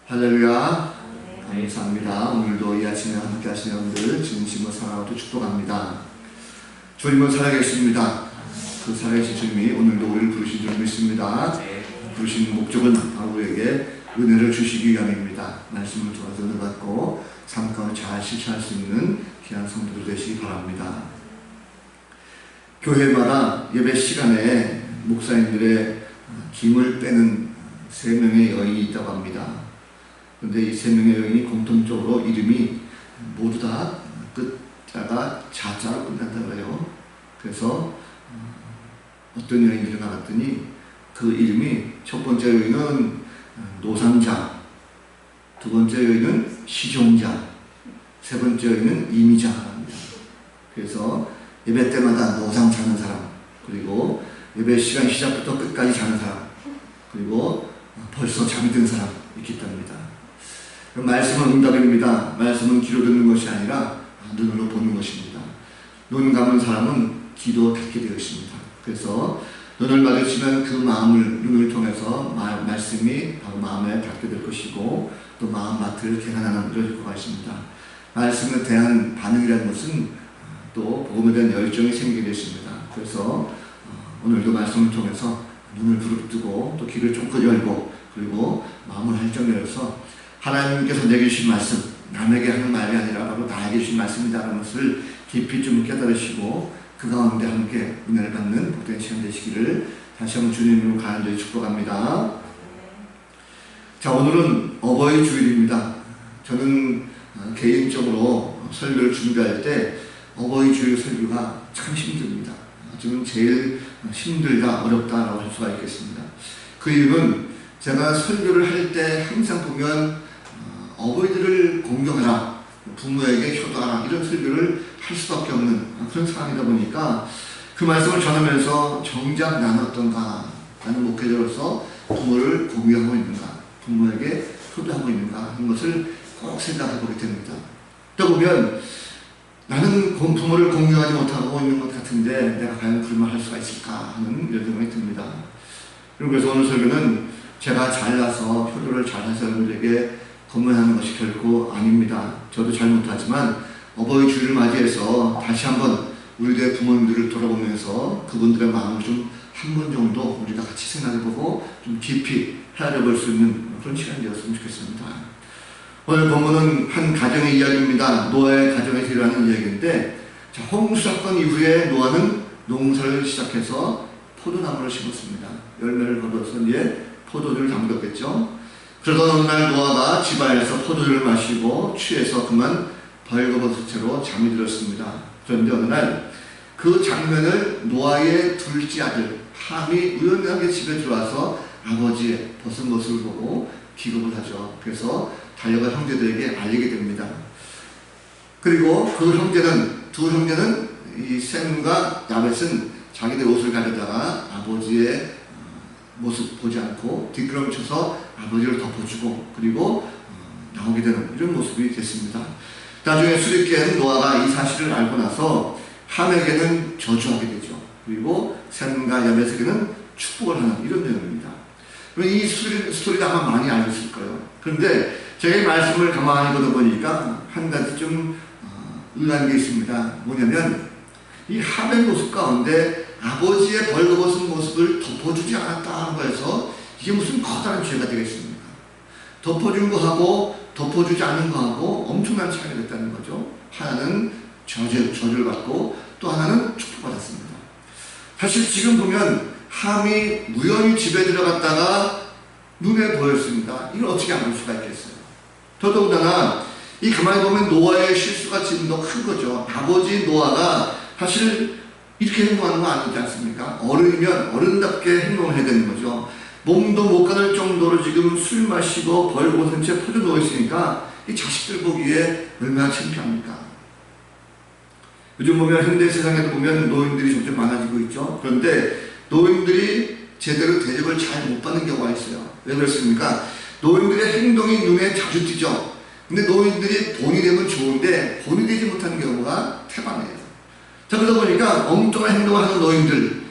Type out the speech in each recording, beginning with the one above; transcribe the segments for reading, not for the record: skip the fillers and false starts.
할렐루야. 감사합니다. 오늘도 이 아침에 함께 하신 여러분들 진심으로 사랑하고 축복합니다. 주님은 살아계십니다. 그 살아계신 주님이 오늘도 우리를 부르신 줄 믿습니다. 부르신 목적은 바로 우리에게 은혜를 주시기 위함입니다. 말씀을 통해서 은혜 받고 삶 가운데 잘 실천할 수 있는 귀한 성도들 되시기 바랍니다. 교회마다 예배 시간에 목사님들의 김을 빼는 3명의 여인이 있다고 합니다. 그런데 이 3명의 여인이 공통적으로 이름이 모두 다 끝자가 자자로 끝난다고 해요. 그래서 어떤 여인들이 나갔더니 그 이름이 첫 번째 여인은 노상자, 두 번째 여인은 시종자, 세 번째 여인은 이미자입니다. 그래서 예배 때마다 노상 자는 사람, 그리고 예배 시간 시작부터 끝까지 자는 사람, 그리고 벌써 잠이 든 사람 있기 때문입니다. 말씀은 응답입니다. 말씀은 귀로 듣는 것이 아니라 눈으로 보는 것입니다. 눈 감은 사람은 귀도 닫게 되어 있습니다. 그래서 눈을 마주치면 그 마음을 눈을 통해서 말씀이 바로 마음에 닿게 될 것이고 또 마음밭을 개간하는 이런 효과가 있습니다. 말씀에 대한 반응이라는 것은 또 복음에 대한 열정이 생기게 되십니다. 그래서 오늘도 말씀을 통해서 눈을 부릅뜨고 또 귀를 쫑긋 열고 그리고 마음을 활짝 열어서 하나님께서 내게 주신 말씀, 남에게 하는 말이 아니라 바로 나에게 주신 말씀이다라는 것을 깊이 좀 깨달으시고 그 가운데 함께 은혜를 받는 복된 시간 되시기를 다시 한번 주님으로 간절히 축복합니다. 자, 오늘은 어버이 주일입니다. 저는 개인적으로 설교를 준비할 때 어버이 주일 설교가 참 힘듭니다. 지금 제일 힘들다, 어렵다라고 할 수가 있겠습니다. 그 이유는 제가 설교를 할 때 항상 보면 어버이들을 공경하라, 부모에게 효도하라 이런 설교를 할 수밖에 없는 그런 상황이다 보니까 그 말씀을 전하면서 정작 나는 어떤가, 나는 목회자로서 부모를 공경하고 있는가, 부모에게 효도하고 있는가 하는 것을 꼭 생각해 보게 됩니다. 또 보면 나는 부모를 공경하지 못하고 있는 것 같은데 내가 과연 그런 말 할 수가 있을까 하는 이런 생각이 듭니다. 그래서 오늘 설교는 제가 잘나서 효도를 잘해서 여러분들에게 권면하는 것이 결코 아닙니다. 저도 잘 못하지만 어버이 주일을 맞이해서 다시 한번 우리들의 부모님들을 돌아보면서 그분들의 마음을 좀 한 번 정도 우리가 같이 생각해보고 좀 깊이 헤아려볼 수 있는 그런 시간이 되었으면 좋겠습니다. 오늘 본문은 한 가정의 이야기입니다. 노아의 가정에서 일어나는 이야기인데, 자, 홍수 사건 이후에 노아는 농사를 시작해서 포도나무를 심었습니다. 열매를 거둬서 이제 포도주를 담겼겠죠. 그러던 어느 날 노아가 집안에서 포도주를 마시고 취해서 그만 벌거벗은 채로 잠이 들었습니다. 그런데 어느 날 그 장면을 노아의 둘째 아들 함이 우연하게 집에 들어와서 아버지의 벗은 모습을 보고 기겁을 하죠. 그래서 달려가 형제들에게 알리게 됩니다. 그리고 그 두 형제는 이 셈과 야벳은 자기들 옷을 가려다가 아버지의 모습 보지 않고 뒷걸음쳐서 아버지를 덮어주고 그리고 나오게 되는 이런 모습이 됐습니다. 나중에 수립된 노아가 이 사실을 알고 나서 함에게는 저주하게 되죠. 그리고 셈과 야벳에게는 축복을 하는 이런 내용입니다. 이 스토리도 아마 많이 알았을 거예요. 그런데 제가 이 말씀을 가만히 보니까 한 가지 좀 의아한 게 있습니다. 뭐냐면 이 함의 모습 가운데 아버지의 벌거벗은 모습을 덮어주지 않았다는 거에서 이게 무슨 커다란 죄가 되겠습니까? 덮어준 거하고 덮어주지 않은 거하고 엄청난 차이가 됐다는 거죠. 하나는 저주를 받고 또 하나는 축복받았습니다. 사실 지금 보면 함이 우연히 집에 들어갔다가 눈에 보였습니다. 이걸 어떻게 안 볼 수가 있겠어요? 더더군다나 이 가만히 보면 노아의 실수가 지금 더 큰 거죠. 아버지 노아가 사실 이렇게 행동하는 거 아니지 않습니까? 어른이면 어른답게 행동을 해야 되는 거죠. 몸도 못 가눌 정도로 지금 술 마시고 벌거벗은 채 퍼져 누워 있으니까 이 자식들 보기에 얼마나 창피합니까? 요즘 보면 현대 세상에도 보면 노인들이 점점 많아지고 있죠. 그런데 노인들이 제대로 대접을 잘 못 받는 경우가 있어요. 왜 그렇습니까? 노인들의 행동이 눈에 자주 띄죠. 근데 노인들이 본이 되면 좋은데 본이 되지 못하는 경우가 태반이에요. 자, 그러다 보니까 엉뚱한 행동을 하는 노인들,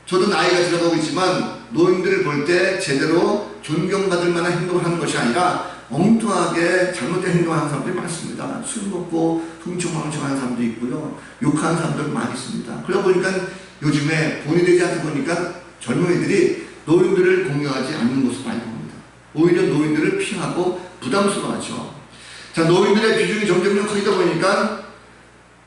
저도 나이가 들어가고 있지만 노인들을 볼 때 제대로 존경받을 만한 행동을 하는 것이 아니라 엉뚱하게 잘못된 행동하는 사람들이 많습니다. 술 먹고 흥청망청하는 사람도 있고요. 욕하는 사람들 많이 있습니다. 그러다 보니까 요즘에 본이 되지 않다 보니까 젊은이들이 노인들을 공경하지 않는 모습 많이 봅니다. 오히려 노인들을 피하고 부담스러워하죠. 자, 노인들의 비중이 점점 커지다 보니까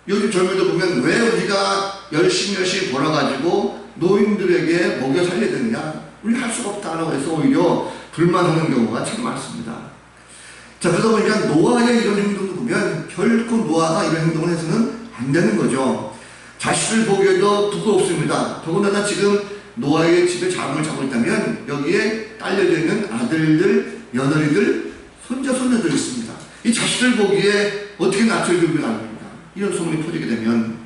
요즘 젊은이들 보면 왜 우리가 열심히 벌어가지고 노인들에게 먹여 살려야 되느냐, 우리 할 수가 없다라고 해서 오히려 불만하는 경우가 참 많습니다. 자, 그러다 보니까 노아의 이런 행동을 보면 결코 노아가 이런 행동을 해서는 안 되는 거죠. 자식을 보기에도 부끄럽습니다. 더군다나 지금 노아의 집에 자금을 잡고 있다면 여기에 딸려져 있는 아들들, 며느리들, 손자, 손녀들 있습니다. 이 자식을 보기에 어떻게 낯을 들고 나옵니까? 이런 소문이 퍼지게 되면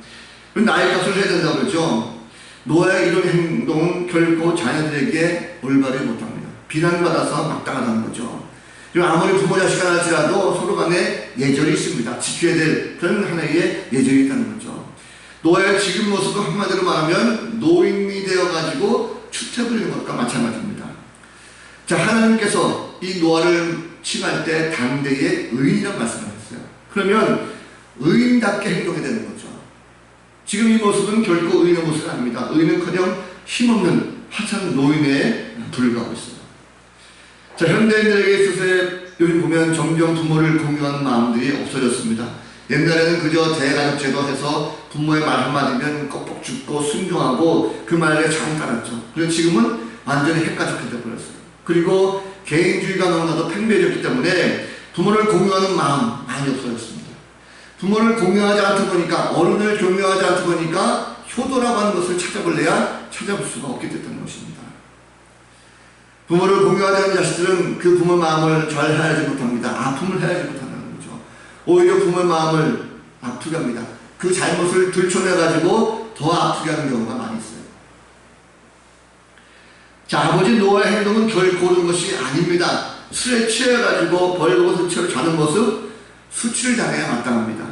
나의 값을 해야 된다고 그러죠. 노아의 이런 행동은 결코 자녀들에게 올바르지 못합니다. 비난받아서 마땅하다는 거죠. 그리고 아무리 부모 자식이라 할지라도 서로 간에 예절이 있습니다. 지켜야 될 그런 하나의 예절이 있다는 거죠. 노아의 지금 모습은 한마디로 말하면 노인이 되어가지고 추태부리는 것과 마찬가지입니다. 자, 하나님께서 이 노아를 칭할 때 당대의 의인이라는 말씀을 하셨어요. 그러면 의인답게 행동해야 되는 거죠. 지금 이 모습은 결코 의인의 모습이 아닙니다. 의인은커녕 힘없는 하찮은 노인에 불과하고 있어요. 자, 현대인들에게 있어서 요즘 보면 점점 부모를 공경하는 마음들이 없어졌습니다. 옛날에는 그저 대가족제도 해서 부모의 말 한마디면 꺽뻑 죽고 순종하고 그 말에 잘 따랐죠. 그래서 지금은 완전히 핵가족이 되어버렸어요. 그리고 개인주의가 너무나도 팽배해졌기 때문에 부모를 공경하는 마음 많이 없어졌습니다. 부모를 공경하지 않다 보니까, 어른을 존경하지 않다 보니까 효도라고 하는 것을 찾아볼래야 찾아볼 수가 없게 됐다는 것입니다. 부모를 공경하지 않는 자식들은 그 부모 마음을 잘 헤아리지 못합니다. 아픔을 헤아리지 못한다는 거죠. 오히려 부모의 마음을 아프게 합니다. 그 잘못을 들춰내가지고 더 아프게 하는 경우가 많이 있어요. 자, 아버지 노아의 행동은 결코 옳은 것이 아닙니다. 술에 취해가지고 벌거벗은 채로 자는 모습, 수치를 당해야 마땅합니다.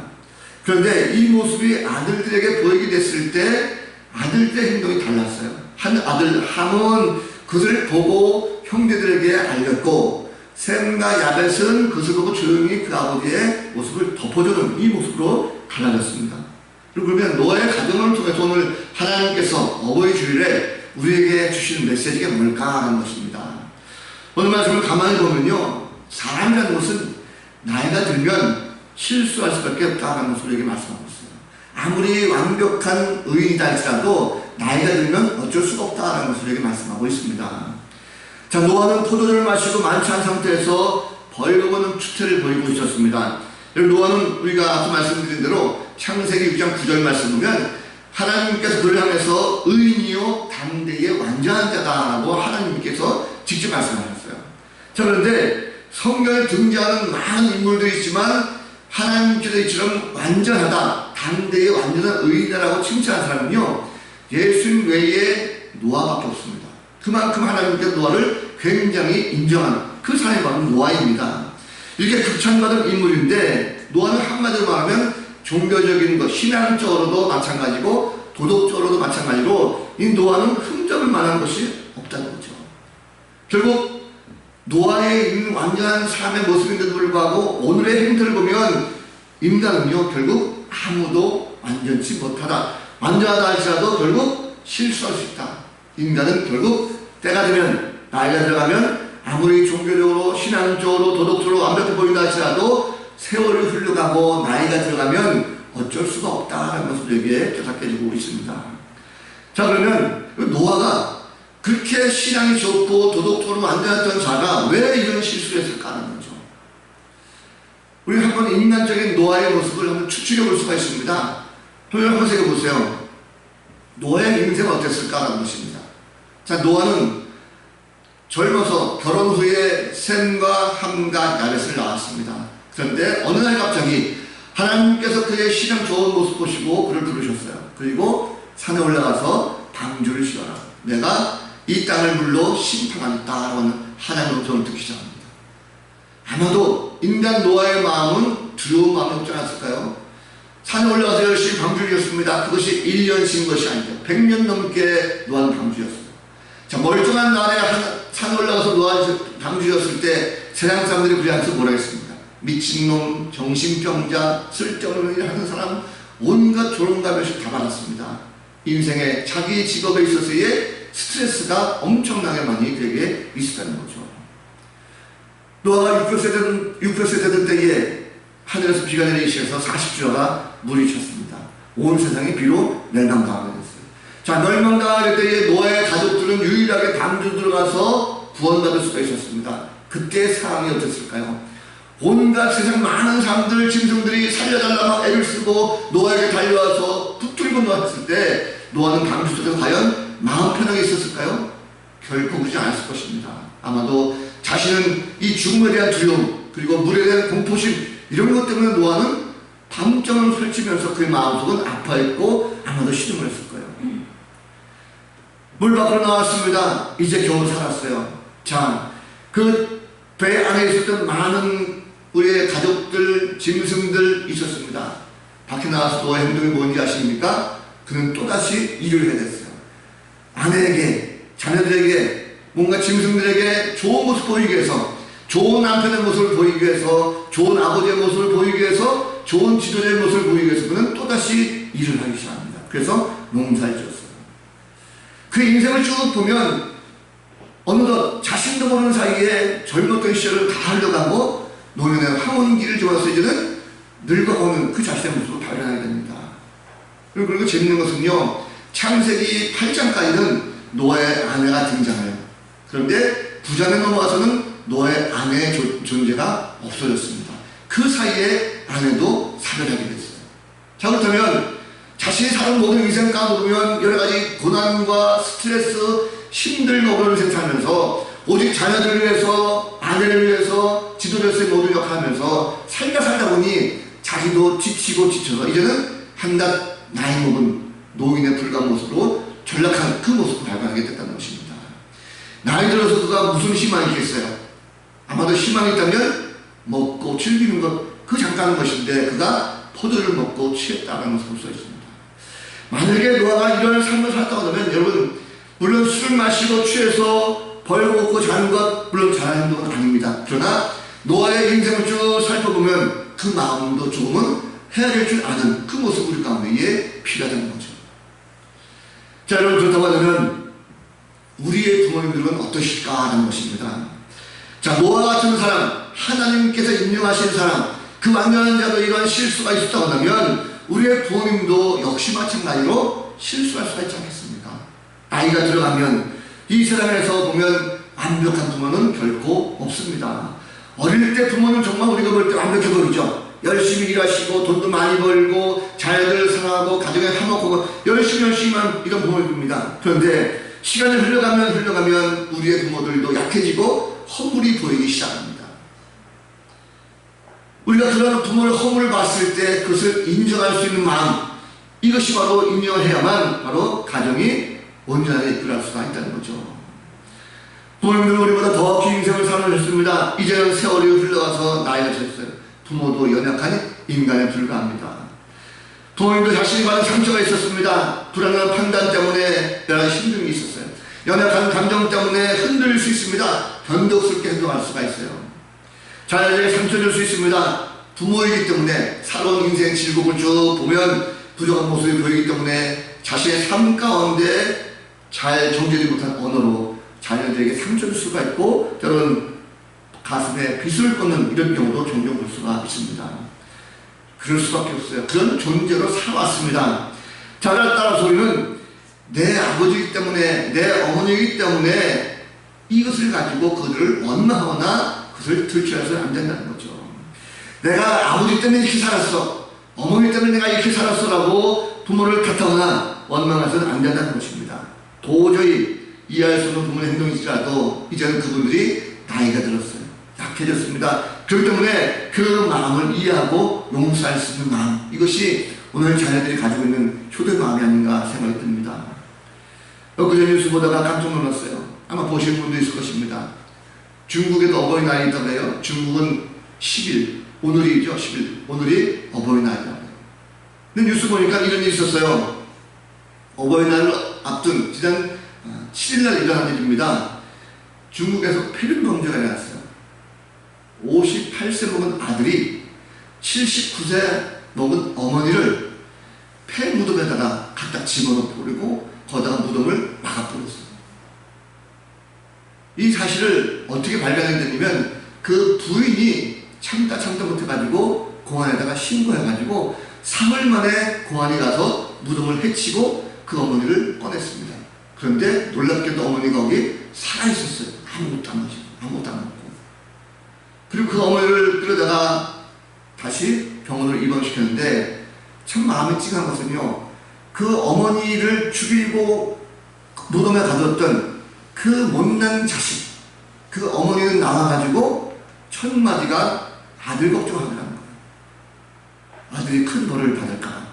그런데 이 모습이 아들들에게 보이게 됐을 때 아들들의 행동이 달랐어요. 한 아들 함은 그것을 보고 형제들에게 알렸고, 셈과 야벳은 그것을 보고 조용히 그 아버지의 모습을 덮어주는 이 모습으로 달라졌습니다. 그리고 그러면 노아의 가정을 통해서 오늘 하나님께서 어버이 주일에 우리에게 주시는 메시지가 뭘까 하는 것입니다. 오늘 말씀을 가만히 보면요, 사람이라는 것은 나이가 들면 실수할 수밖에 없다는 것을 우리에게 말씀하고 있어요. 아무리 완벽한 의인이다 할지라도 나이가 들면 어쩔 수가 없다는 것을 우리에게 말씀하고 있습니다. 자, 노아는 포도주를 마시고 만취한 상태에서 벌거벗은 추태를 보이고 있었습니다. 노아는 우리가 앞서 말씀드린 대로 창세기 6장 9절 말씀 보면 하나님께서 그를 향해서 의인이요 당대의 완전한 자다라고 하나님께서 직접 말씀하셨어요. 자, 그런데 성경에 등장하는 많은 인물들이 있지만 하나님께서 이처럼 완전하다, 당대의 완전한 의인이라고 칭찬한 사람은요, 예수님 외에 노아밖에 없습니다. 그만큼 하나님께서 노아를 굉장히 인정하는 그 사람이 바로 노아입니다. 이렇게 극찬받은 인물인데 노아는 한마디로 말하면 종교적인 것, 신앙적으로도 마찬가지고 도덕적으로도 마찬가지로 이 노아는 흠잡을 만한 것이 없다는 거죠. 결국 노아의 있는 완전한 삶의 모습인데도 불구하고 오늘의 행태를 보면 인간은요 결국 아무도 완전치 못하다, 완전하다 할지라도 결국 실수할 수 있다. 인간은 결국 때가 되면, 나이가 들어가면 아무리 종교적으로 신앙적으로 도덕적으로 완벽해 보인다 할지라도 세월이 흘러가고 나이가 들어가면 어쩔 수가 없다는 것을 여기에 깨닫게 해주고 있습니다. 자, 그러면 노아가 그렇게 신앙이 좋고 도덕적으로 완전했던 자가 왜 이런 실수를 했을까 하는 거죠. 우리 한번 인간적인 노아의 모습을 한번 추측해 볼 수가 있습니다. 한번 생각해 보세요. 노아의 인생은 어땠을까 하는 것입니다. 자, 노아는 젊어서 결혼 후에 셈과 함과 야벳을 낳았습니다. 그런데 어느 날 갑자기 하나님께서 그의 신앙 좋은 모습 보시고 그를 부르셨어요. 그리고 산에 올라가서 방주를 지어라. 내가 이 땅을 물로 심판하겠다라고 하는 하나님의 음성을 듣기 시작합니다. 아마도 인간 노아의 마음은 두려운 마음이 없지 않았을까요? 산에 올라가서 열심히 방주를 지었습니다. 그것이 1년 쉰 것이 아니죠. 100년 넘게 노아는 방주였어요. 자, 멀쩡한 날에 산에 올라가서 노아가 방주였을 때 세상 사람들이 그리 않아서 뭐라 했습니까? 미친놈, 정신병자, 쓸데없는 일 하는 사람, 온갖 조롱가면서 다 받았습니다. 인생에 자기 직업에 있어서의 스트레스가 엄청나게 많이 그에게 있었다는 거죠. 노아가 600세 되던 때에 하늘에서 비가 내리기 시작해서 40주야가 물이 쳤습니다. 온 세상이 비로 멸망당하게 됐어요. 자, 멸망당할 때에 노아의 가족들은 유일하게 방주 들어가서 구원받을 수가 있었습니다. 그때 상황이 어땠을까요? 온갖 세상 많은 사람들, 짐승들이 살려달라고 애를 쓰고 노아에게 달려와서 붙들고 놓았을 때 노아는 방주 속에서 과연 마음 편하게 있었을까요? 결코 그러지 않았을 것입니다. 아마도 자신은 이 죽음에 대한 두려움, 그리고 물에 대한 공포심, 이런 것 때문에 노아는 밤잠을 설치면서 그의 마음속은 아파했고 아마도 신음을 했을 거예요. 물 밖으로 나왔습니다. 이제 겨우 살았어요. 자, 그 배 안에 있었던 많은 우리의 가족들, 짐승들 있었습니다. 밖에 나와서 노아의 행동이 뭔지 아십니까? 그는 또다시 일을 해야 됐어요. 아내에게, 자녀들에게, 뭔가 짐승들에게 좋은 모습 보이기 위해서, 좋은 남편의 모습을 보이기 위해서, 좋은 아버지의 모습을 보이기 위해서, 좋은 지도자의 모습을 보이기 위해서 그는 또다시 일을 하기 시작합니다. 그래서 농사를 지었어요. 그 인생을 쭉 보면 어느덧 자신도 모르는 사이에 젊었던 시절을 다 흘러가고 노년의 황혼기를 지나서 이제는 늙어가는 그 자신의 모습을 발견하게 됩니다. 그리고 재밌는 것은요, 창세기 8장까지는 노아의 아내가 등장해요. 그런데 9장에 넘어와서는 노아의 아내의 존재가 없어졌습니다. 그 사이에 아내도 사별하게 됐어요. 자, 그렇다면 자신이 사는 모든 인생 가운데 보면 여러 가지 고난과 스트레스, 힘들고 어려운 인생 살면서 오직 자녀들을 위해서, 아내를 위해서, 지도자로서의 모든 역할을 하면서 살다 보니 자기도 지치고 지쳐서 이제는 한낱 나이 먹은 노인에 불과한 모습으로 전락한 그 모습을 발견하게 됐다는 것입니다. 나이 들어서 그가 무슨 희망이 있겠어요? 아마도 희망이 있다면 먹고 즐기는 것, 그 잠깐의 것인데 그가 포도를 먹고 취했다는 것을 볼 수 있습니다. 만약에 노아가 이런 삶을 살았다고 하면 여러분, 물론 술을 마시고 취해서 벌고 먹고 자는 것 물론 잘하는 행동은 아닙니다. 그러나 노아의 인생을 쭉 살펴보면 그 마음도 조금은 해야 될 줄 아는 그 모습 우리 가운데에 필요하다는 거죠. 자, 여러분, 그렇다고 하면 우리의 부모님들은 어떠실까라는 것입니다. 자, 노아 같은 사람, 하나님께서 임명하신 사람, 그 완전한 자도 이러한 실수가 있었다고 하면 우리의 부모님도 역시 마찬가지로 실수할 수가 있지 않겠습니까? 나이가 들어가면 이 세상에서 보면 완벽한 부모는 결코 없습니다. 어릴 때 부모는 정말 우리가 볼 때 완벽해 보이죠. 열심히 일하시고 돈도 많이 벌고 자녀들 사랑하고 가정에 화목하고 열심히만 이런 부모입니다. 그런데 시간이 흘러가면 우리의 부모들도 약해지고 허물이 보이기 시작합니다. 우리가 그런 부모의 허물을 봤을 때 그것을 인정할 수 있는 마음, 이것이 바로 인정을 해야만 바로 가정이 온전하게 이끌어갈 수가 있다는 거죠. 부모님들은 우리보다 더 긴 인생을 살아내셨습니다. 이제는 세월이 흘러가서 나이가 졌어요. 부모도 연약한 인간에 불과합니다. 부모님도 자신이 받은 상처가 있었습니다. 불안한 판단 때문에 여러 가지 힘듦이 있었어요. 연약한 감정 때문에 흔들릴 수 있습니다. 변덕스럽게 행동할 수가 있어요. 자녀에게 상처를 줄 수 있습니다. 부모이기 때문에 살아온 인생 즐거움을 쭉 보면 부족한 모습이 보이기 때문에 자신의 삶 가운데 잘 정제되지 못한 언어로 자녀들에게 상처를 줄 수가 있고 때로는 가슴에 비수를 꽂는 이런 경우도 종종 볼 수가 있습니다. 그럴 수밖에 없어요. 그런 존재로 살아왔습니다. 자녀를 따라서 우리는 내 아버지이기 때문에, 내 어머니이기 때문에 이것을 가지고 그들을 원망하거나 그것을 들추어서는 안 된다는 거죠. 내가 아버지 때문에 이렇게 살았어, 어머니 때문에 내가 이렇게 살았어 라고 부모를 탓하거나 원망해서는 안 된다는 것입니다. 도저히 이해할 수 없는 부모의 행동일지라도 이제는 그분들이 나이가 들었어요. 약해졌습니다. 그렇기 때문에 그 마음을 이해하고 용서할 수 있는 마음, 이것이 오늘 자녀들이 가지고 있는 효도의 마음이 아닌가 생각이 듭니다. 엊그제 뉴스 보다가 깜짝 놀랐어요. 아마 보신 분도 있을 것입니다. 중국에도 어버이날이 있다고 해요. 중국은 10일, 오늘이죠. 10일, 오늘이 어버이날이라고 해요. 근데 뉴스 보니까 이런 일이 있었어요. 어버이날을 앞둔 지난 7일날 일어난 일입니다. 중국에서 폐륜 범죄가 일어났어요. 58세 먹은 아들이 79세 먹은 어머니를 폐 무덤에다가 갖다 집어넣어 버리고 거기다가 무덤을 막아버렸어요. 이 사실을 어떻게 발견했냐면 그 부인이 참다 못해가지고 공안에다가 신고해가지고 사흘 만에 공안이 가서 무덤을 해치고 그 어머니를 꺼냈습니다. 그런데 놀랍게도 어머니가 거기 살아있었어요. 아무것도 안 먹고. 그리고 그 어머니를 끌어다가 다시 병원으로 입원시켰는데 참 마음이 찡한 것은요, 그 어머니를 죽이고 무덤에 가뒀던 그 못난 자식, 그 어머니는 나와가지고 첫마디가 아들 걱정하더라는 거예요. 아들이 큰 벌을 받을까,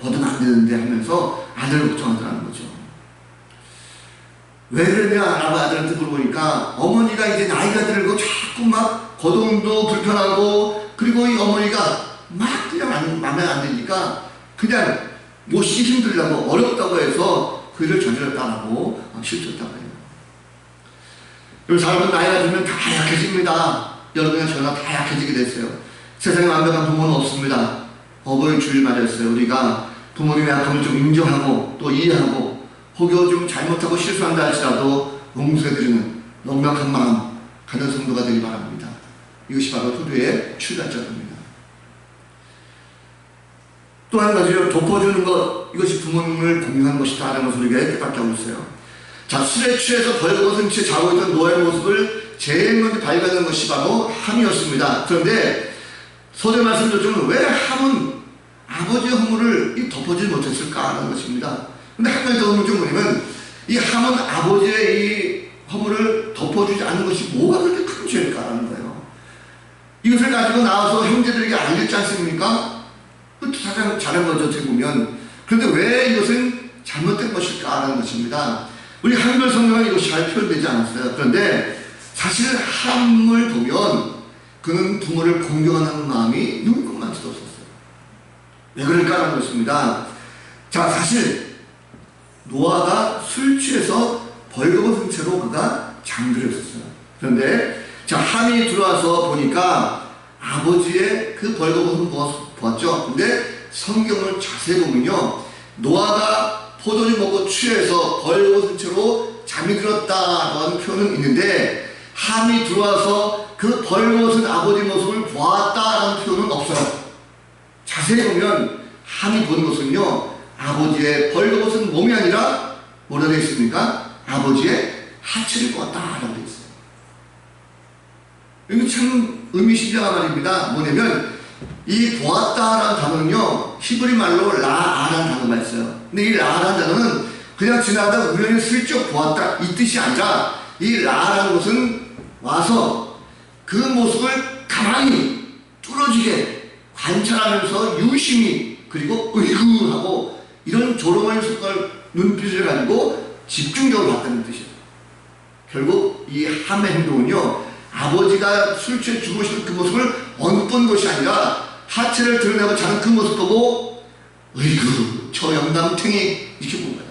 벌은 안 되는데 하면서 아들 걱정하더라는 거죠. 왜 그러냐 라고 아들한테 물어보니까 어머니가 이제 나이가 들고 자꾸 막 거동도 불편하고, 그리고 이 어머니가 막 그냥 마음에 안 드니까 그냥 모시기 힘들다고 어렵다고 해서 그 일을 저질렀다고 실토했다고 해요. 그리고 사람은 나이가 들면 다 약해집니다. 여러분이나 저나 다 약해지게 됐어요. 세상에 완벽한 부모는 없습니다. 어버이 주일 맞았어요. 우리가 부모님의 약함을 좀 인정하고 또 이해하고 혹여 좀 잘못하고 실수한다 할지라도 용서해드리는 넉넉한 마음 가진 성도가 되기 바랍니다. 이것이 바로 효도의 출발점입니다. 또 한 가지로 덮어주는 것, 이것이 부모님을 공경하는 것이다 라는 것을 우리가 깨닫게 하고 있어요. 자, 술에 취해서 벌거벗은 채 자고 있던 노아의 모습을 제일 먼저 발견한 것이 바로 함이었습니다. 그런데 서두에 말씀드렸지만 왜 함은 아버지의 허물을 덮어주지 못했을까 하는 것입니다. 근데 한 가지 더 의문점 뭐냐면 이 함은 아버지의 이 허물을 덮어주지 않는 것이 뭐가 그렇게 큰 죄일까 하는 거예요. 이것을 가지고 나와서 형제들에게 알렸지 않습니까? 가장 잘한 거죠, 어떻게 보면. 그런데 왜 이것은 잘못된 것일까 하는 것입니다. 우리 한글 성경은 이것이 잘 표현되지 않았어요. 그런데 사실 함을 보면 그는 부모를 공경하는 마음이 눈금만치도 없었어요. 왜 그럴까 하는 것입니다. 자, 사실 노아가 술 취해서 벌거벗은 채로 그가 잠들어 있었어요. 그런데 자, 함이 들어와서 보니까 아버지의 그 벌거벗은 모습 보았죠. 근데 성경을 자세히 보면요, 노아가 포도주 먹고 취해서 벌거벗은 채로 잠이 들었다라는 표현은 있는데 함이 들어와서 그 벌거벗은 아버지 모습을 보았다라는 표현은 없어요. 자세히 보면 함이 본 것은요, 아버지의 벌거벗은 몸이 아니라 뭐라 되어 있습니까? 아버지의 하체를 보았다라고 되어 있어요. 이거 참 의미심장한 말입니다. 뭐냐면 이 보았다라는 단어는요, 히브리 말로 라아라는 단어가 있어요. 근데 이 라아라는 단어는 그냥 지나가다 우연히 슬쩍 보았다 이 뜻이 아니라 이 라아라는 것은 와서 그 모습을 가만히 뚫어지게 관찰하면서 유심히 그리고 으이구하고 이런 조롱하는 속을 눈빛을 가지고 집중적으로 봤다는 뜻이에요. 결국 이 함의 행동은요, 아버지가 술 취해 죽으시는 그 모습을 언뿐 것이 아니라 하체를 드러내고 자는 그 모습 보고 으이구 저 영감탱이 이렇게 본 거예요.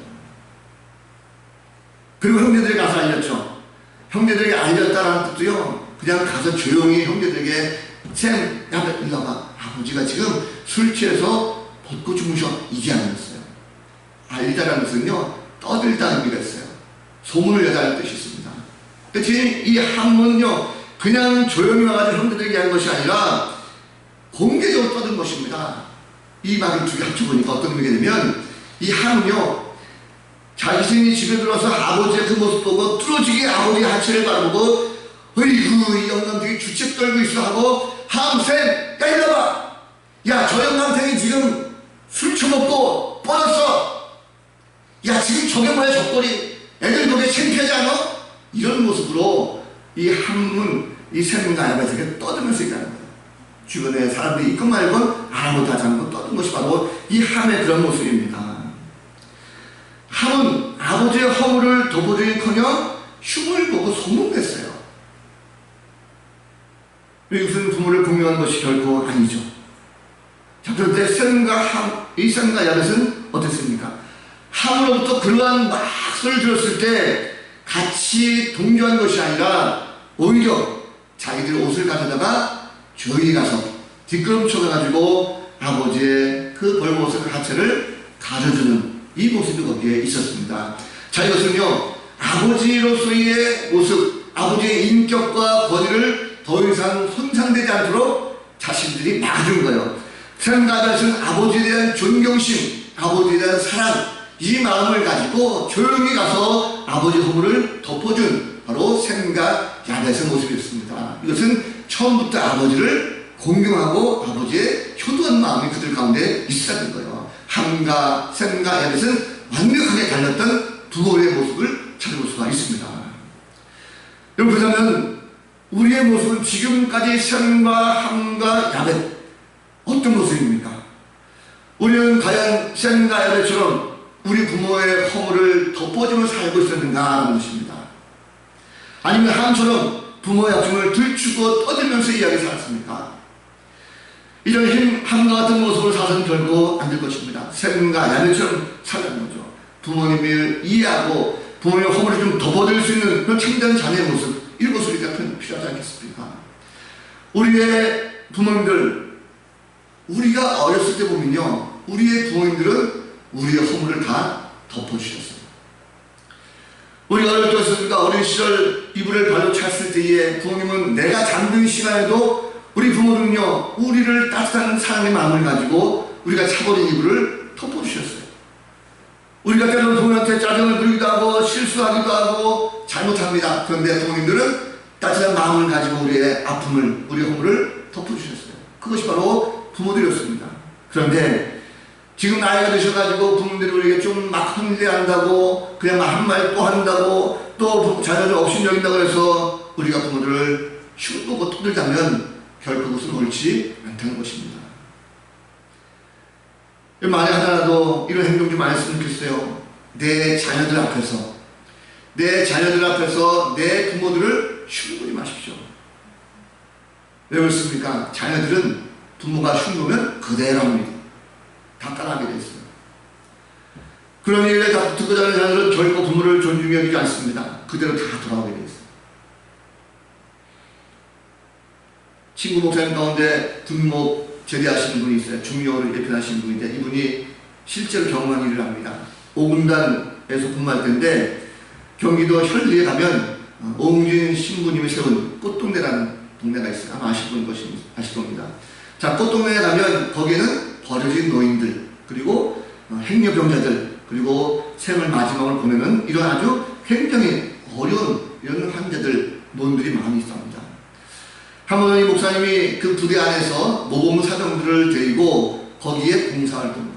그리고 형제들에게 가서 알렸죠. 형제들에게 알렸다라는 뜻도요, 그냥 가서 조용히 형제들에게 쌤, 야 일로 와봐, 아버지가 지금 술 취해서 벗고 주무셔, 이게 아니었어요. 알리다라는 것은요, 떠들다는 의미가 있어요. 소문을 내다는 뜻이 있습니다. 그치? 이 함은요, 그냥 조용히 와가지고 형제들에게 한 것이 아니라 공개적으로 떠든 것입니다. 이 말을 두 개 합쳐보니까 어떤 의미가 되면 이 함은요, 자신이 집에 들어와서 아버지의 그 모습 보고 뚫어지게 아버지의 하체를 바라보고 어이구 이 영감탱이 주책 떨고 있어 하고 함쌤 야 일로 와봐, 야 저 영감탱이 지금 술 처먹고 뻗었어, 야 지금 저게 뭐야 저꼴이, 애들 보기에 창피하지 않아? 이런 모습으로 이 함은 이 샘이나 아야바에게 떠들면서 있다는 거예요. 주변에 사람들이 있건 말건 아무것도 하지 않고 떠든 것이 바로 이 함의 그런 모습입니다. 함은 아버지의 허물을 덮어주기커녕 흉을 보고 소문냈어요. 이것은 부모를 공경하는 것이 결코 아니죠. 자, 그런데 이 셈과 야벳은 어땠습니까? 함으로부터 그러한 막 소리를 들었을 때 같이 동조한 것이 아니라 오히려 자기들 옷을 가져다가 조용히 가서 뒷걸음쳐가지고 아버지의 그 벌거벗은 하체를 가져주는 이 모습이 거기에 있었습니다. 자, 이것은요, 아버지로서의 모습, 아버지의 인격과 권위를 더 이상 손상되지 않도록 자신들이 막아준 거예요. 생각하신 아버지에 대한 존경심, 아버지에 대한 사랑, 이 마음을 가지고 조용히 가서 아버지 허물을 덮어준 바로 셈과 야벳의 모습이었습니다. 이것은 처음부터 아버지를 공경하고 아버지의 효도한 마음이 그들 가운데 있었던 거예요. 함과 셈과 야벳은 완벽하게 달랐던 두 어리의 모습을 찾아볼 수가 있습니다. 여러분, 그러면 우리의 모습은 지금까지 셈과 함과 야벳 어떤 모습입니까? 우리는 과연 셈과 야벳처럼 우리 부모의 허물을 덮어주며 살고 있었는가 하는 것입니다. 아니면 함처럼 부모의 약점을 들추고 떠들면서 이야기 살았습니까? 이런 함과 같은 모습으로 살아서는 결국 안 될 것입니다. 셈과 야벳처럼 살라는 거죠. 부모님을 이해하고 부모님의 허물을 좀 덮어줄 수 있는 그런 참된 자녀의 모습, 이런 모습이 필요하지 않겠습니까? 우리의 부모님들, 우리가 어렸을 때 보면요, 우리의 부모님들은 우리의 허물을 다 덮어주셨어요. 우리가 어릴 때였으니까 어린 시절 이불을 발로 찼을 때에 부모님은 내가 잠든 시간에도 우리 부모는요, 우리를 따뜻한 사랑의 마음을 가지고 우리가 차버린 이불을 덮어주셨어요. 우리가 때로는 부모님한테 짜증을 부리기도 하고 실수하기도 하고 잘못합니다. 그런데 부모님들은 따뜻한 마음을 가지고 우리의 아픔을, 우리의 허물을 덮어주셨어요. 그것이 바로 부모들이었습니다. 그런데 지금 나이가 드셔가지고 부모님들이 우리에게 좀 막 혼내한다고 그냥 한 말 또 한다고 또 자녀들 업신여긴다고 해서 우리가 부모들을 흉보고 토들다면 결코 그것은 옳지 않다는 것입니다. 만약 하나라도 이런 행동 좀 안 했으면 좋겠어요. 내 자녀들 앞에서 내 부모들을 흉보지 마십시오. 왜 그렇습니까? 자녀들은 부모가 흉보면 그대로 합니다. 다 따라하게 돼 있어요. 그런 얘기를 다 듣고 자는 자녀들은 결코 부모를 존중히 여기지 않습니다. 그대로 다 돌아오게 돼 있어요. 친구 목사님 가운데 군목 제대하시는 분이 있어요. 중요를 대표하시는 분인데 이분이 실제로 경험한 일을 합니다. 5군단에서 근무할 때인데 경기도 현리에 가면 오웅진 신부님이 세운 꽃동네라는 동네가 있어요. 아마 아실 겁니다. 자, 꽃동네에 가면 거기에는 버려진 노인들, 그리고 행여병자들, 그리고 생을 마지막으로 보내는 이런 아주 굉장히 어려운 이런 환자들, 노인들이 많이 있습니다. 한번 이 목사님이 그 부대 안에서 모범 사병들을 데리고 거기에 봉사활동을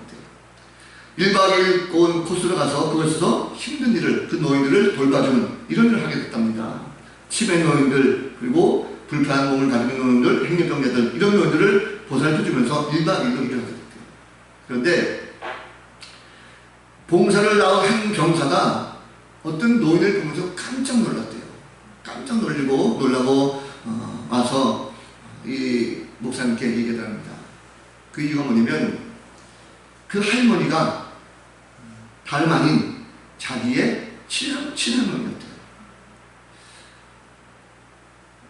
했대요. 1박 2일 온 코스로 가서 그것에서 힘든 일을, 그 노인들을 돌봐주는 이런 일을 하게 됐답니다. 치매 노인들, 그리고 불편한 몸을 가지고 있는 노인들, 행여병자들, 이런 노인들을 보살펴주면서 1박 2일로 일을 하게 됐대요. 그런데 봉사를 나온 한 병사가 어떤 노인을 보면서 깜짝 놀랐대요. 깜짝 놀라고 와서 이 목사님께 얘기를 합니다. 그 이유가 뭐냐면 그 할머니가 다름 아닌 자기의 친할머니였대요.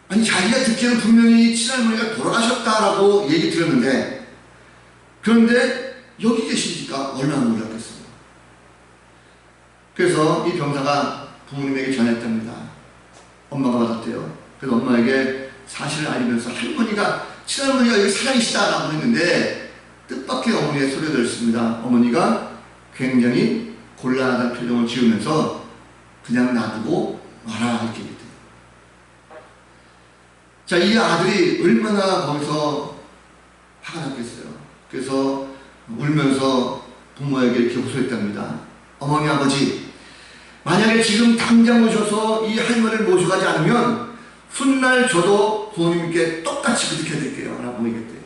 아니, 자기가 듣기에는 분명히 친할머니가 돌아가셨다라고 얘기 들었는데, 그런데 여기 계시니까 얼마나 놀랐겠어요. 그래서 이 병사가 부모님에게 전했답니다. 엄마가 받았대요. 그래서 엄마에게 사실을 알리면서 친할머니가 여기 살아계시다라고 했는데 뜻밖의 어머니의 소리가 들었습니다. 어머니가 굉장히 곤란하다는 표정을 지으면서 그냥 놔두고 와라 이렇게 얘기해요. 자, 이 아들이 얼마나 거기서 화가 났겠어요. 그래서 울면서 부모에게 이렇게 호소했답니다. 어머니, 아버지, 만약에 지금 당장 오셔서 이 할머니를 모셔가지 않으면 훗날 저도 부모님께 똑같이 그렇게 해드릴게요 라고 얘기했대요.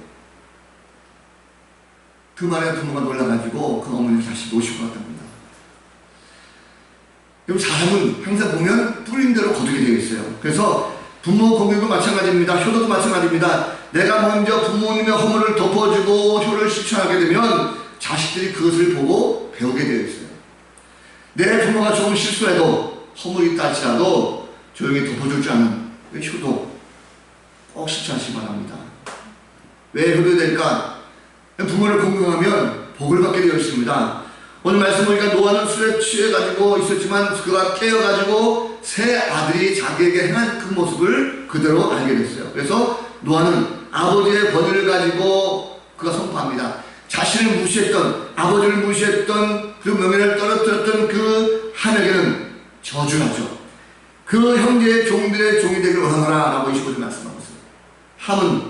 그 말에 부모가 놀라가지고 그 어머니를 다시 모시고 왔답니다. 여러분, 사람은 항상 보면 뚫린 대로 거두게 되어 있어요. 그래서 부모 공격도 마찬가지입니다. 효도도 마찬가지입니다. 내가 먼저 부모님의 허물을 덮어주고 효를 실천하게 되면 자식들이 그것을 보고 배우게 되어 있어요. 내 부모가 조금 실수해도 허물이 있다 할지라도 조용히 덮어줄 줄 아는 효도, 꼭 실천하시기 바랍니다. 왜 효도해야 될까? 부모를 공경하면 복을 받게 되어 있습니다. 오늘 말씀 보니까 노아는 술에 취해가지고 있었지만 그가 깨어가지고 새 아들이 자기에게 행한 그 모습을 그대로 알게 됐어요. 그래서 노아는 아버지의 권위를 가지고 그가 선포합니다. 자신을 무시했던, 아버지를 무시했던, 그 명예를 떨어뜨렸던 그 함에게는 저주하죠. 그 형제의 종들의 종이 되기를 원하노라 라고 25절 말씀하고 있어요. 함은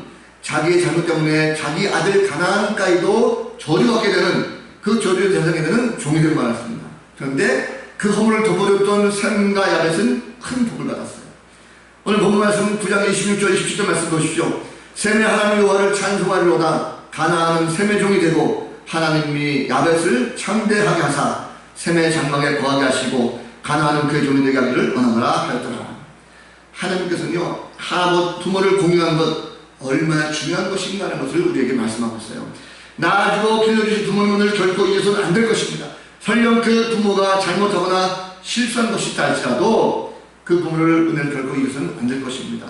자기의 잘못 때문에 자기 아들 가나안까지도 저주받게 되는, 그 저주의 대상이 되는 종이 되고 말았습니다. 그런데 그 허물을 덮어줬던 셈과 야벳은 큰 복을 받았어요. 오늘 본문 말씀 9장 26절 27절 말씀 보십시오. 셈의 하나님 여호와를 찬송하리로다. 가나안은 셈의 종이 되고 하나님이 야벳을 창대하게 하사 셈의 장막에 거하게 하시고 가나안은 그의 종이 되게 하기를 원하노라 하였더라. 하나님께서는요, 부모를 공경하는 것 얼마나 중요한 것인가 하는 것을 우리에게 말씀하고 있어요. 낳아주고 길러주신 부모님을 결코 잊어서는 안 될 것입니다. 설령 그 부모가 잘못하거나 실수한 것이 있다 할지라도 그 부모를 은혜를 결코 잊어서는 안 될 것입니다.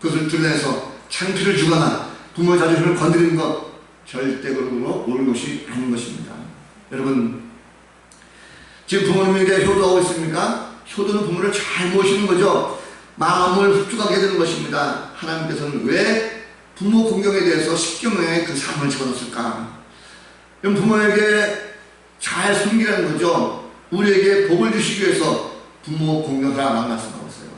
그것을 드러내서 창피를 주거나 부모의 자존심을 건드리는 것 절대로 옳은 것이 아닌 것입니다. 여러분, 지금 부모님에게 효도하고 있습니까? 효도는 부모를 잘 모시는 거죠. 마음을 흡족하게 되는 것입니다. 하나님께서는 왜 부모 공경에 대해서 십계명에 그 삶을 집어넣었을까? 그럼 부모에게 잘 섬기라는 거죠. 우리에게 복을 주시기 위해서 부모 공경하라고 말씀하고 있어요.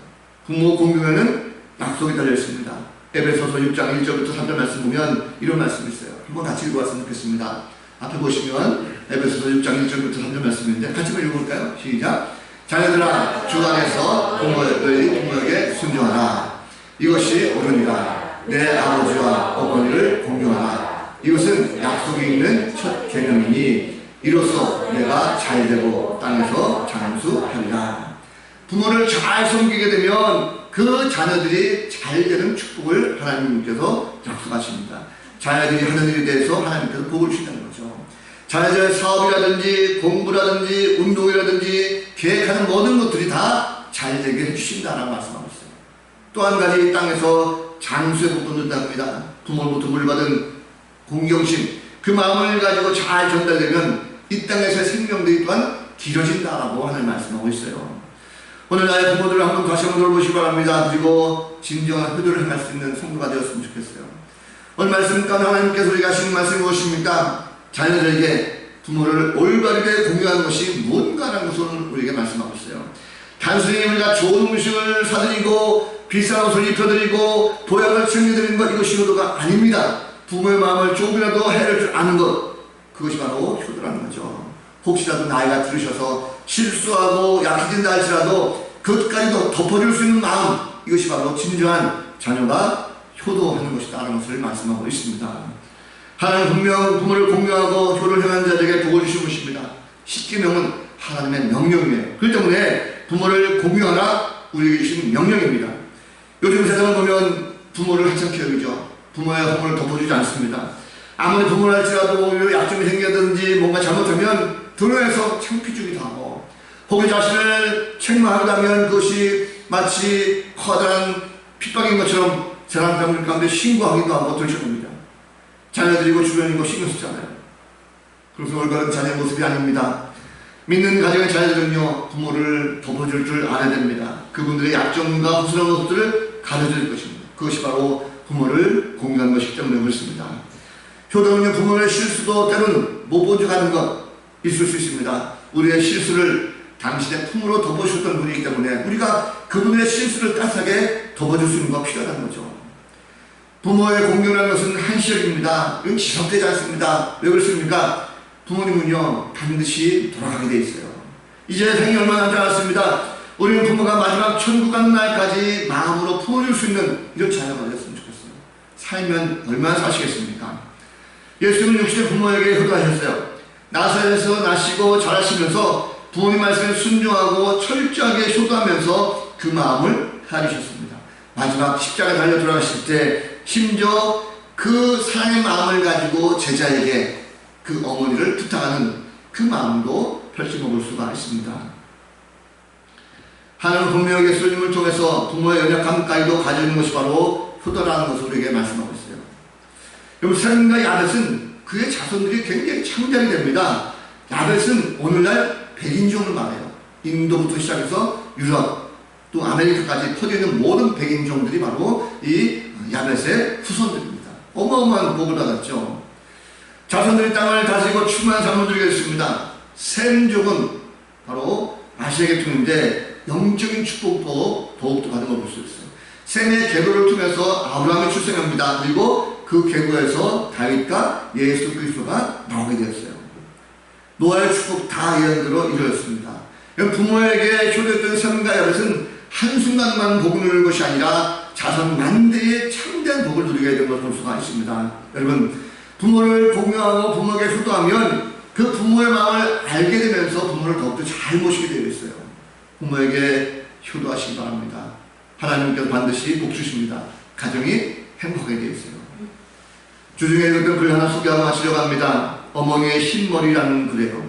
부모 공경에는 약속이 달려 있습니다. 에베소서 6장 1절부터 3절 말씀 보면 이런 말씀이 있어요. 한번 같이 읽어봤으면 좋겠습니다. 앞에 보시면 에베소서 6장 1절부터 3절 말씀인데 같이 한번 읽어볼까요? 시작. 자녀들아, 주 안에서 부모에게 순종하라. 이것이 옳으니라. 내 아버지와 어머니를 공경하라. 이것은 약속이 있는 첫 계명이니 이로써 내가 잘되고 땅에서 장수하리라. 부모를 잘 섬기게 되면 그 자녀들이 잘되는 축복을 하나님께서 약속하십니다. 자녀들이 하는 일에 대해서 하나님께서 복을 주신다는 거죠. 자녀들의 사업이라든지 공부라든지 운동이라든지 계획하는 모든 것들이 다 잘되게 해주신다라는 말씀하고 있어요. 또 한 가지, 땅에서 장수의 복도 얻는답니다. 부모로부터 물받은 공경심, 그 마음을 가지고 잘 전달되면 이 땅에서의 생명들이 또한 길어진다라고 하는 말씀하고 있어요. 오늘 나의 부모들을 한번 다시 한번 돌보시기 바랍니다. 그리고 진정한 효도를 행할 수 있는 성도가 되었으면 좋겠어요. 오늘 말씀 가운데 하나님께서 우리가 하시는 말씀이 무엇입니까? 자녀들에게 부모를 올바르게 공경하는 것이 뭔가라는 것을 우리에게 말씀하고 있어요. 단순히 우리가 좋은 음식을 사드리고 비싼 옷을 입혀드리고 보약을 챙겨드리는 것, 이것이 효도가 아닙니다. 부모의 마음을 조금이라도 헤아릴 줄 아는 것, 그것이 바로 효도라는 거죠. 혹시라도 나이가 들으셔서 실수하고 약해진다 할지라도 그것까지도 덮어줄 수 있는 마음, 이것이 바로 진정한 자녀가 효도하는 것이다 라는 것을 말씀하고 있습니다. 하나님 분명 부모를 공경하고 효를 행하는 자들에게 복을 주신 것입니다. 십계명은 하나님의 명령이에요. 그렇기 때문에 부모를 공경하라 우리에게 주신 명령입니다. 요즘 세상을 보면 부모를 하찮게 여기죠. 부모의 허물을 덮어주지 않습니다. 아무리 부모를 할지라도 약점이 생기든지 뭔가 잘못하면 드러내서 창피주기도 하고, 혹은 자신을 책망하기도 하면 그것이 마치 커다란 핍박인 것처럼 사람들 가운데 신고하기도 하고 들춰옵니다. 자녀들이고 주변이고 신경 쓰잖아요. 그래서 올바른 자녀의 모습이 아닙니다. 믿는 가정의 자녀들은요, 부모를 덮어줄 줄 알아야 됩니다. 그분들의 약점과 부수한 모습들을 가르쳐줄 것입니다. 그것이 바로 부모를 공경하는 것이기 때문에 그렇습니다. 효도는요, 부모의 실수도 때로는 못 본 척 하는 것 있을 수 있습니다. 우리의 실수를 당신의 품으로 덮어주셨던 분이기 때문에 우리가 그분의 실수를 따뜻하게 덮어줄 수 있는 거 필요하다는 거죠. 부모의 공경이라는 것은 한시적입니다. 이건 지속되지 않습니다. 왜 그렇습니까? 부모님은요, 반드시 돌아가게 돼 있어요. 이제 생이 얼마 남지 않았습니다. 우리는 부모가 마지막 천국 가는 날까지 마음으로 품어줄 수 있는 이런 자녀가 되었으면 좋겠어요. 살면 얼마나 사시겠습니까? 예수님은 60대 부모에게 효도하셨어요. 나사렛에서 나시고 자라시면서 부모님 말씀에 순종하고 철저하게 효도하면서 그 마음을 헤아리셨습니다. 마지막 십자가에 달려 돌아가실 때 심지어 그 사랑의 마음을 가지고 제자에게 그 어머니를 부탁하는 그 마음도 펼쳐먹을 수가 있습니다. 하나님은 분명하게 예수님을 통해서 부모의 연약함까지도 가지는 것이 바로 효도라는 것을 우리에게 말씀하고 있어요. 여러분, 셈과 야벳은 그의 자손들이 굉장히 창작이 됩니다. 야벳은 오늘날 백인종을 말해요. 인도부터 시작해서 유럽 또 아메리카까지 퍼져있는 모든 백인종들이 바로 이 야벳의 후손들입니다. 어마어마한 복을 받았죠. 자손들이 땅을 다스리고 충만한 삶을 누리겠습니다. 셈족은 바로 아시아 계통인데 영적인 축복도 더욱더 받은 걸 볼 수 있어요. 셈의 계보를 통해서 아브라함이 출생합니다. 그리고 그 계보에서 다윗과 예수 그리스도가 나오게 되었어요. 노아의 축복 다 예언대로 이루어졌습니다. 부모에게 효도했던 셈과 야벳은 한순간만 복을 누리는 것이 아니라 자손 만대의 참된 복을 누리게 되는 것을 볼 수가 있습니다. 여러분, 부모를 공경하고 부모에게 효도하면 그 부모의 마음을 알게 되면서 부모를 더욱더 잘 모시게 되어 있어요. 부모에게 효도하시기 바랍니다. 하나님께서 반드시 복 주십니다. 가정이 행복하게 되어 있어요. 주중에 읽었던 글 하나 소개하고 마시려고 합니다. 어머니의 흰머리라는 글이에요.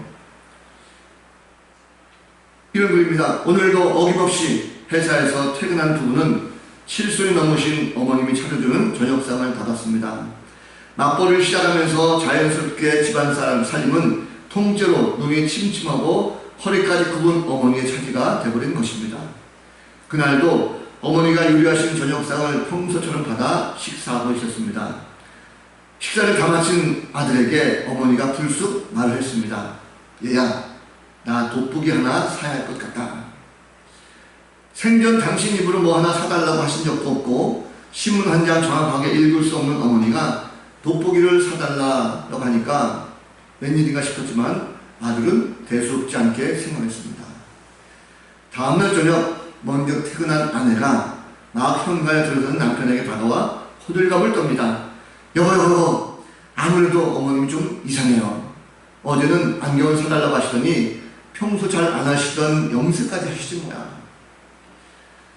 이런 글입니다. 오늘도 어김없이 회사에서 퇴근한 부부는 7순이 넘으신 어머님이 차려주는 저녁상을 받았습니다. 맞벌이를 시작하면서 자연스럽게 집안 살림은 통째로 눈이 침침하고 허리까지 굽은 어머니의 차지가 되어버린 것입니다. 그날도 어머니가 요리하신 저녁상을 평소처럼 받아 식사하고 있었습니다. 식사를 다 마친 아들에게 어머니가 불쑥 말을 했습니다. 얘야, 나 돋보기 하나 사야 할 것 같다. 생전 당신 입으로 뭐 하나 사달라고 하신 적도 없고 신문 한 장 정확하게 읽을 수 없는 어머니가 돋보기를 사달라고 하니까 웬일인가 싶었지만 아들은 대수롭지 않게 생각했습니다. 다음날 저녁 먼저 퇴근한 아내가 막 현관에 들어서는 남편에게 다가와 호들갑을 떱니다. 여보, 아무래도 어머님이 좀 이상해요. 어제는 안경을 사달라고 하시더니 평소 잘 안 하시던 염색까지 하시지 뭐야.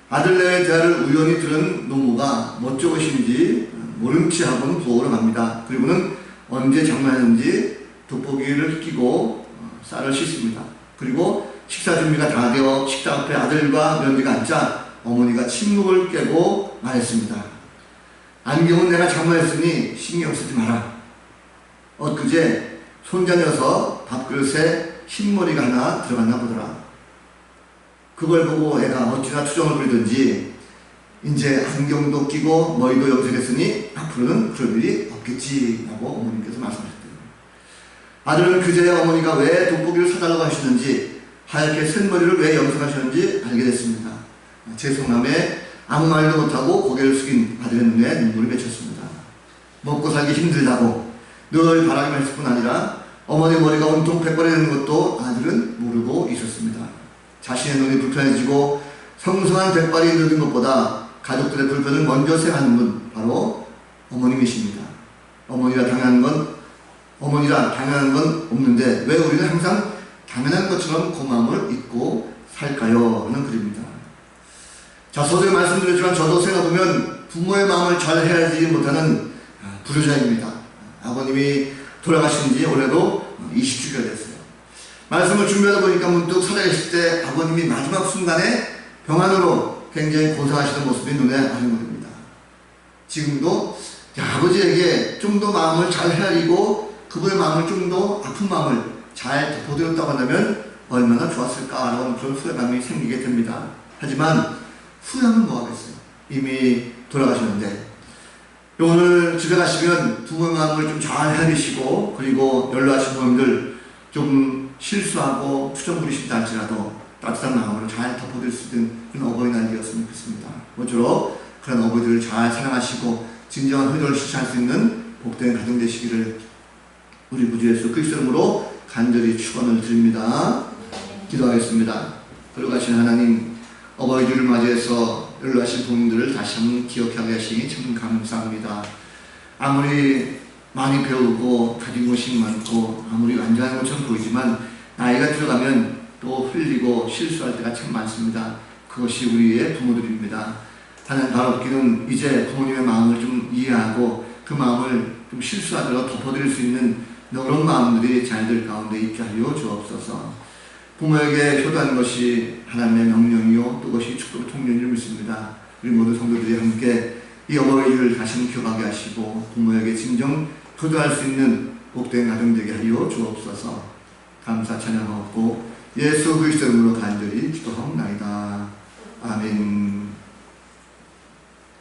아들네의 대화를 우연히 들은 노모가 멋쩍으신지 모른 체 하고는 부엌으로 갑니다. 그리고는 언제 장만했는지 돋보기를 끼고 쌀을 씻습니다. 그리고 식사 준비가 다 되어 식탁 앞에 아들과 며느리가 앉자 어머니가 침묵을 깨고 말했습니다. 안경은 내가 장만했으니 신경 쓰지 마라. 엊그제 손자 녀석 밥그릇에 흰머리가 하나 들어갔나 보더라. 그걸 보고 애가 어찌나 투정을 부리든지 이제 안경도 끼고 머리도 염색했으니 앞으로는 그럴 일이 없겠지 라고 어머님께서 말씀하셨대요. 아들은 그제야 어머니가 왜 돋보기를 사달라고 하시는지 하얗게 쓴 머리를 왜 염색하셨는지 알게 됐습니다. 죄송함에 아무 말도 못하고 고개를 숙인 아들의 눈에 눈물이 맺혔습니다. 먹고 살기 힘들다고 늘 바라기만 했을 뿐 아니라 어머니 머리가 온통 백발이 되는 것도 아들은 모르고 있었습니다. 자신의 눈이 불편해지고 성성한 백발이 늙은 것보다 가족들의 불편을 먼저 생각하는 분 바로 어머님이십니다. 어머니라 당연한 건 없는데 왜 우리는 항상 당연한 것처럼 고마움을 잊고 살까요? 하는 글입니다. 자, 서두에 말씀드렸지만 저도 생각해보면 부모의 마음을 잘 헤아리지 못하는 불효자입니다. 아버님이 돌아가신 지 올해도 20주기가 됐어요. 말씀을 준비하다 보니까 문득 살아계실 때 아버님이 마지막 순간에 병환으로 굉장히 고생하시는 모습이 눈에 아는 겁니다. 지금도 아버지에게 좀 더 마음을 잘 헤아리고 그분의 마음을 좀 더 아픈 마음을 잘 덮어드렸다고 한다면 얼마나 좋았을까라는 그런 후회감이 생기게 됩니다. 하지만 후회하면 뭐하겠어요. 이미 돌아가셨는데 오늘 집에 가시면 부모의 마음을 좀 잘 헤아리시고 그리고 연로하신 부모님들 좀 실수하고 투정 부리신다 할지라도 따뜻한 마음으로 잘 덮어드릴 수 있는 그런 어버이날이 되었으면 좋겠습니다. 모쪼록 그런 어버이들을 잘 사랑하시고 진정한 효도를 실천할 수 있는 복된 가정 되시기를 우리 구주 예수 그리스도 이름으로 간절히 축원을 드립니다. 기도하겠습니다. 거룩하신 하나님, 어버이들을 맞이해서 연로하신 부모님들을 다시 한번 기억하게 하시니 참 감사합니다. 아무리 많이 배우고 가진 것이 많고 아무리 완전한 것처럼 보이지만 나이가 들어가면 또 흘리고 실수할 때가 참 많습니다. 그것이 우리의 부모들입니다. 하나님 바라옵기는 이제 부모님의 마음을 좀 이해하고 그 마음을 좀 실수하더라도 덮어드릴 수 있는 그런 마음들이 자녀들 가운데 있게 하여 주옵소서. 부모에게 효도하는 것이 하나님의 명령이요 또 그것이 축복 통륜을 믿습니다. 우리 모든 성도들이 함께 이 어버이를 다시금 기억하게 하시고 부모에게 진정 효도할 수 있는 복된 가정 되게 하여 주옵소서. 감사 찬양하옵고 예수 그리스도 이름으로 간절히 기도하옵나이다. 아멘.